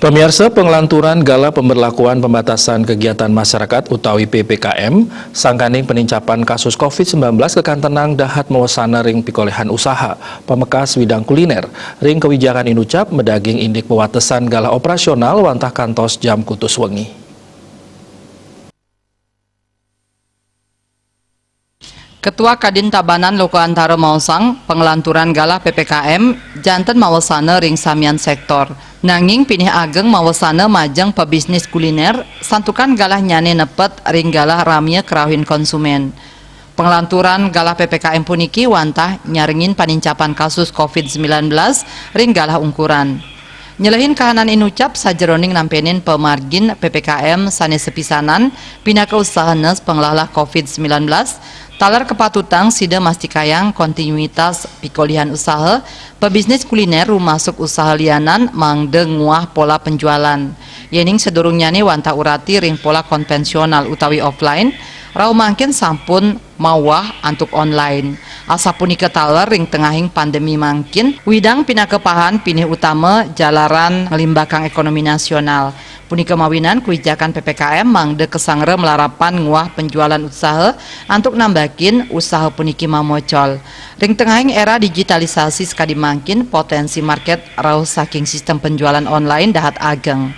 Pemirsa, pengelanturan gala pemberlakuan pembatasan kegiatan masyarakat utawi PPKM sangkaning penincapan kasus COVID-19 kekantenang dahat mawasana ring pikolehan usaha pemekas bidang kuliner ring kewijakan inucap medaging indik pewatesan gala operasional wantah kantos jam kutus wengi. Ketua Kadin Tabanan Loko Antara Mausang, pengelanturan gala PPKM, janten mawasana ring samian sektor. Nanging pinih ageng mawasana majeng pebisnis kuliner, santukan galah nyane nepet ring galah ramia kerawin konsumen. Pengelanturan galah PPKM puniki wantah nyaringin panincapan kasus COVID-19 ring galah ungkuran. Nyelehin kahanan inucap sajeroning nampenin pemargin PPKM sane sepisanan pinaka usahanes pengelola COVID-19 talar kepatutang sida mastikayang kontinuitas pikolihan usaha pebisnis kuliner rumasuk usaha lianan mangde nguah pola penjualan yening sedurungnya nih wanta urati ring pola konvensional utawi offline rau mangkin sampun mawah antuk online asapunika talar ring tengahing pandemi mangkin widang pinakepahan pinih utama jalaran ngelimbakang ekonomi nasional punika mawinan kebijakan PPKM mangde kesangre melarapan nguah penjualan usaha antuk nambakin usaha puniki mamocol ring tengahing era digitalisasi sekadi mangkin potensi market rau saking sistem penjualan online dahat ageng.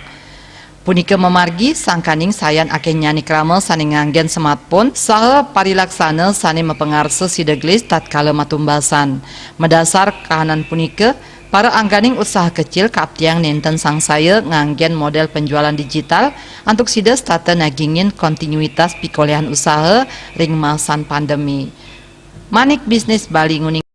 Punika memargi sangkaning sayan ake nyani kramel sani nganggen smartphone saha parilaksana sani mepengarse sideglis tatkala matumbasan. Medasar kahanan punika para angganing usaha kecil kaptiang nenten sangsaya nganggen model penjualan digital antuk sida stata nagingin kontinuitas pikolehan usaha ring masan pandemi. Manik bisnis Bali nguning